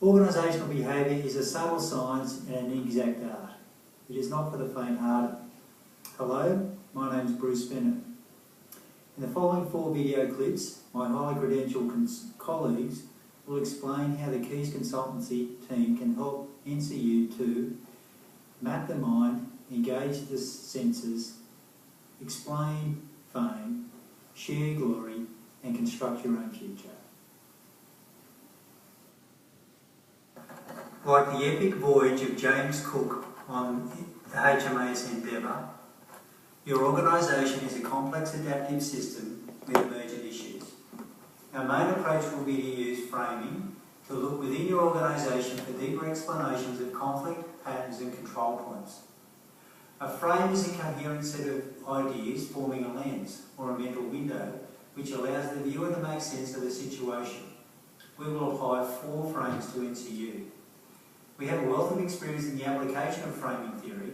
Organisational behaviour is a subtle science and an exact art. It is not for the faint-hearted. Hello, my name is Bruce Bennett. In the following 4 video clips, my highly credentialed colleagues will explain how the Keys Consultancy team can help NCU to map the mind, engage the senses, explain fame, share glory, and construct your own future. Like the epic voyage of James Cook on the HMAS Endeavour, your organisation is a complex adaptive system with emergent issues. Our main approach will be to use framing to look within your organisation for deeper explanations of conflict, patterns and control points. A frame is a coherent set of ideas forming a lens or a mental window which allows the viewer to make sense of the situation. We will apply 4 frames to NCU. We have a wealth of experience in the application of framing theory,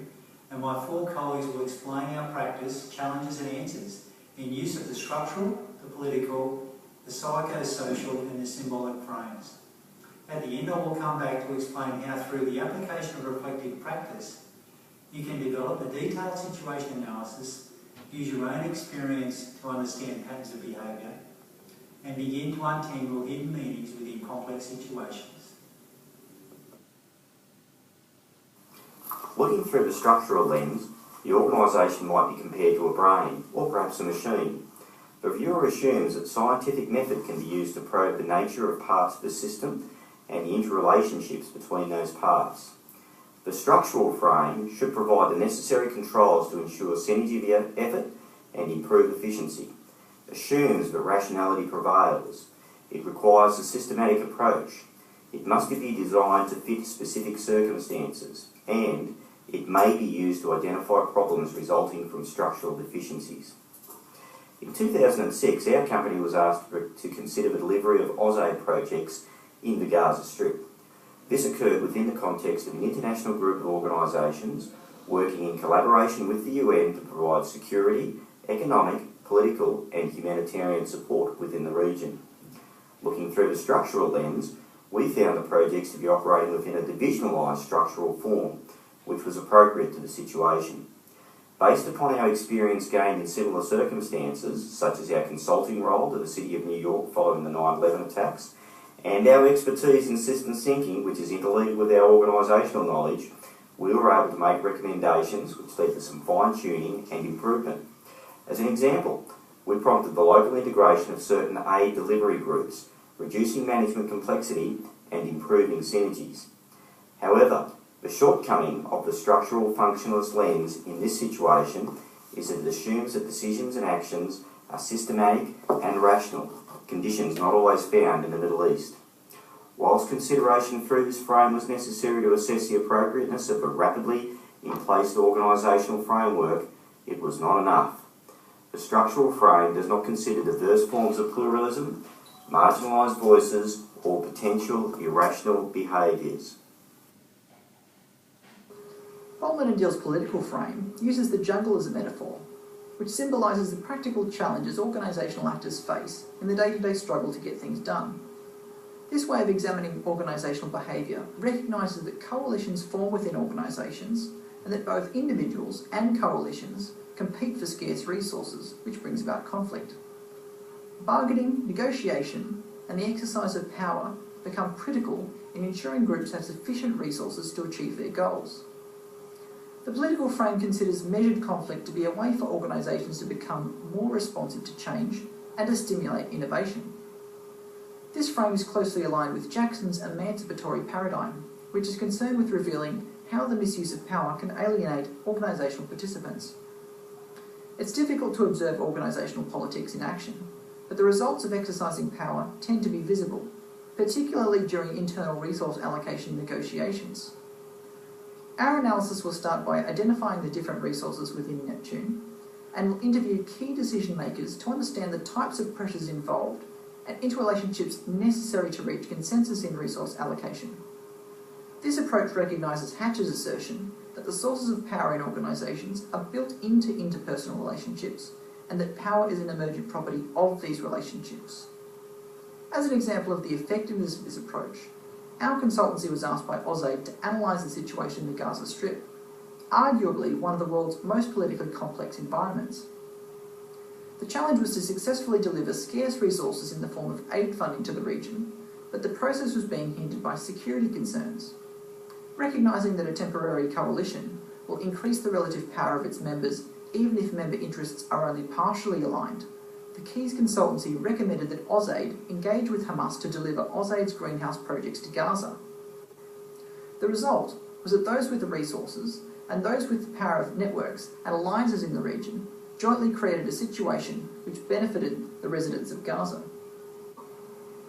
and my 4 colleagues will explain our practice, challenges and answers in use of the structural, the political, the psychosocial and the symbolic frames. At the end I will come back to explain how through the application of reflective practice you can develop a detailed situation analysis, use your own experience to understand patterns of behaviour and begin to untangle hidden meanings within complex situations. Looking through the structural lens, the organisation might be compared to a brain, or perhaps a machine. The viewer assumes that scientific method can be used to probe the nature of parts of the system and the interrelationships between those parts. The structural frame should provide the necessary controls to ensure synergy of effort and improve efficiency. Assumes that rationality prevails. It requires a systematic approach. It must be designed to fit specific circumstances, and it may be used to identify problems resulting from structural deficiencies. In 2006, our company was asked to consider the delivery of AusAid projects in the Gaza Strip. This occurred within the context of an international group of organisations working in collaboration with the UN to provide security, economic, political and humanitarian support within the region. Looking through the structural lens, we found the projects to be operating within a divisionalised structural form, which was appropriate to the situation. Based upon our experience gained in similar circumstances, such as our consulting role to the City of New York following the 9/11 attacks, and our expertise in systems thinking, which is interleaved with our organisational knowledge, we were able to make recommendations which led to some fine-tuning and improvement. As an example, we prompted the local integration of certain aid delivery groups, reducing management complexity and improving synergies. However, the shortcoming of the structural functionalist lens in this situation is that it assumes that decisions and actions are systematic and rational, conditions not always found in the Middle East. Whilst consideration through this frame was necessary to assess the appropriateness of a rapidly in-place organisational framework, it was not enough. The structural frame does not consider diverse forms of pluralism, marginalised voices, or potential irrational behaviours. Bowman and Dill's political frame uses the jungle as a metaphor, which symbolises the practical challenges organisational actors face in the day-to-day struggle to get things done. This way of examining organisational behaviour recognises that coalitions form within organisations and that both individuals and coalitions compete for scarce resources, which brings about conflict. Bargaining, negotiation and the exercise of power become critical in ensuring groups have sufficient resources to achieve their goals. The political frame considers measured conflict to be a way for organisations to become more responsive to change and to stimulate innovation. This frame is closely aligned with Jackson's emancipatory paradigm, which is concerned with revealing how the misuse of power can alienate organisational participants. It's difficult to observe organisational politics in action, but the results of exercising power tend to be visible, particularly during internal resource allocation negotiations. Our analysis will start by identifying the different resources within Neptune and will interview key decision makers to understand the types of pressures involved and interrelationships necessary to reach consensus in resource allocation. This approach recognises Hatch's assertion that the sources of power in organisations are built into interpersonal relationships and that power is an emergent property of these relationships. As an example of the effectiveness of this approach, our consultancy was asked by AusAid to analyse the situation in the Gaza Strip, arguably one of the world's most politically complex environments. The challenge was to successfully deliver scarce resources in the form of aid funding to the region, but the process was being hindered by security concerns. Recognising that a temporary coalition will increase the relative power of its members even if member interests are only partially aligned, the Keys consultancy recommended that AusAid engage with Hamas to deliver AusAid's greenhouse projects to Gaza. The result was that those with the resources and those with the power of networks and alliances in the region jointly created a situation which benefited the residents of Gaza.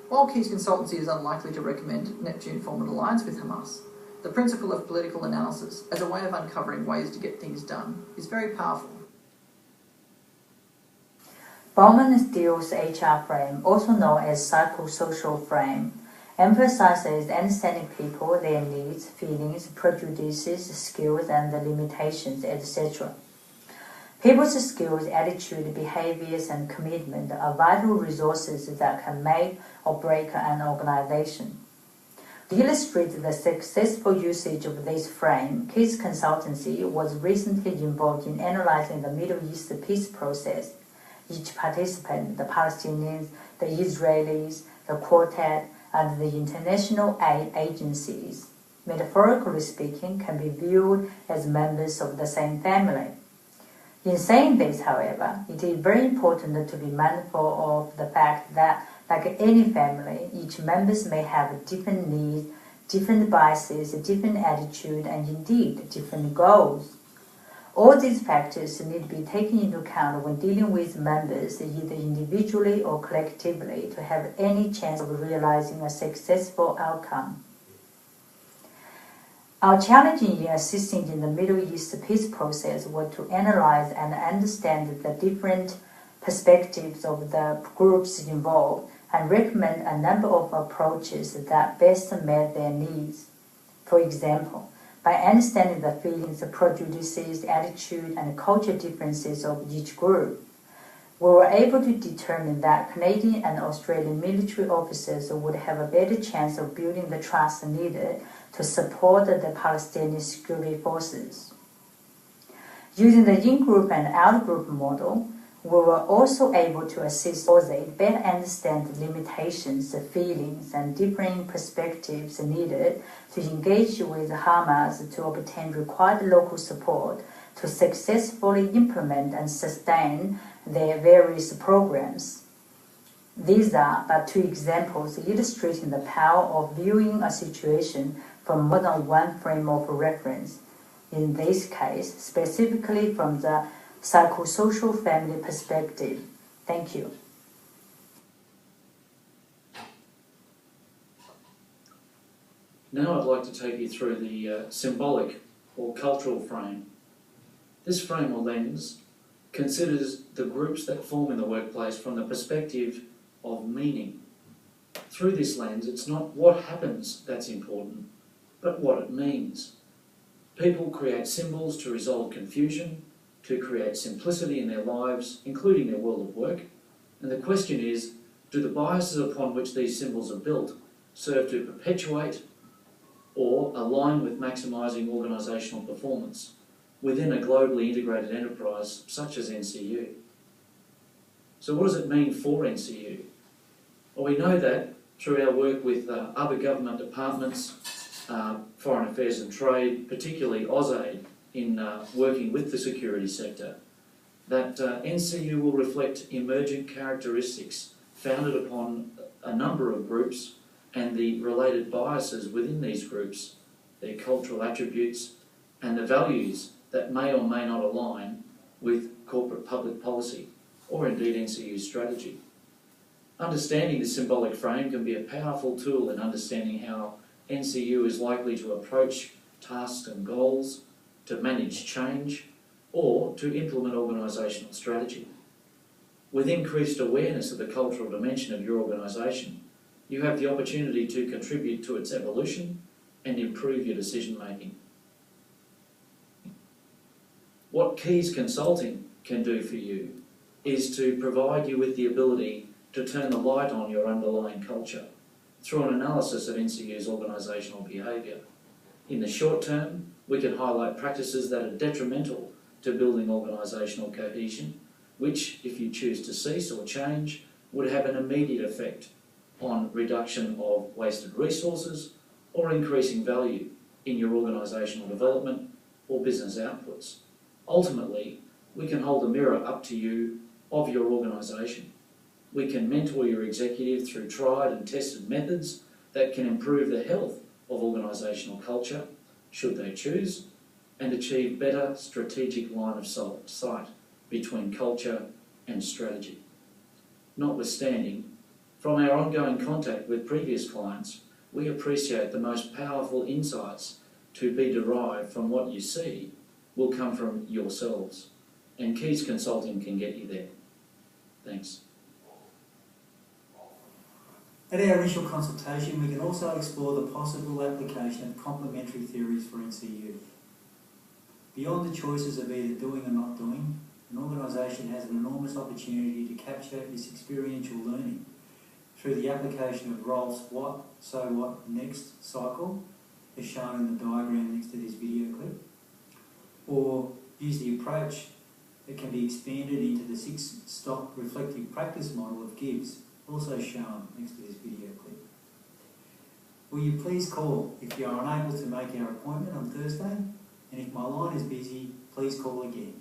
While Keys consultancy is unlikely to recommend Neptune form an alliance with Hamas, the principle of political analysis as a way of uncovering ways to get things done is very powerful. Bowman and Steele's HR frame, also known as psychosocial frame, emphasizes understanding people, their needs, feelings, prejudices, skills, and limitations, etc. People's skills, attitude, behaviors, and commitment are vital resources that can make or break an organization. To illustrate the successful usage of this frame, Keys Consultancy was recently involved in analyzing the Middle East peace process. Each participant, the Palestinians, the Israelis, the Quartet, and the international aid agencies, metaphorically speaking, can be viewed as members of the same family. In saying this, however, it is very important to be mindful of the fact that, like any family, each members may have different needs, different biases, different attitude, and indeed different goals. All these factors need to be taken into account when dealing with members, either individually or collectively, to have any chance of realizing a successful outcome. Our challenge in assisting in the Middle East peace process was to analyze and understand the different perspectives of the groups involved and recommend a number of approaches that best met their needs. For example, by understanding the feelings, prejudices, attitude, and cultural differences of each group, we were able to determine that Canadian and Australian military officers would have a better chance of building the trust needed to support the Palestinian security forces. Using the in-group and out-group model, we were also able to assist AusAid better understand the limitations, feelings, and differing perspectives needed to engage with Hamas to obtain required local support to successfully implement and sustain their various programs. These are but two examples illustrating the power of viewing a situation from more than one frame of reference, in this case, specifically from the psychosocial family perspective. Thank you. Now I'd like to take you through the symbolic or cultural frame. This frame or lens considers the groups that form in the workplace from the perspective of meaning. Through this lens, it's not what happens that's important, but what it means. People create symbols to resolve confusion, to create simplicity in their lives, including their world of work. And the question is, do the biases upon which these symbols are built serve to perpetuate or align with maximising organisational performance within a globally integrated enterprise such as NCU? So what does it mean for NCU? Well, we know that through our work with other government departments, Foreign Affairs and Trade, particularly AusAid, in working with the security sector, that NCU will reflect emergent characteristics founded upon a number of groups and the related biases within these groups, their cultural attributes, and the values that may or may not align with corporate public policy, or indeed NCU's strategy. Understanding the symbolic frame can be a powerful tool in understanding how NCU is likely to approach tasks and goals, to manage change, or to implement organisational strategy. With increased awareness of the cultural dimension of your organisation, you have the opportunity to contribute to its evolution and improve your decision making. What Keys Consulting can do for you is to provide you with the ability to turn the light on your underlying culture, through an analysis of NCU's organisational behaviour. In the short term, we can highlight practices that are detrimental to building organisational cohesion, which, if you choose to cease or change, would have an immediate effect on reduction of wasted resources or increasing value in your organisational development or business outputs. Ultimately, we can hold a mirror up to you of your organisation. We can mentor your executive through tried and tested methods that can improve the health of organisational culture, should they choose, and achieve better strategic line of sight between culture and strategy. Notwithstanding, from our ongoing contact with previous clients, we appreciate the most powerful insights to be derived from what you see will come from yourselves, and Keys Consulting can get you there. Thanks. At our initial consultation, we can also explore the possible application of complementary theories for NCU. Beyond the choices of either doing or not doing, an organisation has an enormous opportunity to capture this experiential learning through the application of Rolf's what, so what, next cycle, as shown in the diagram next to this video clip, or use the approach that can be expanded into the 6-stop reflective practice model of Gibbs, also shown next to this video clip. Will you please call if you are unable to make our appointment on Thursday, and if my line is busy, please call again.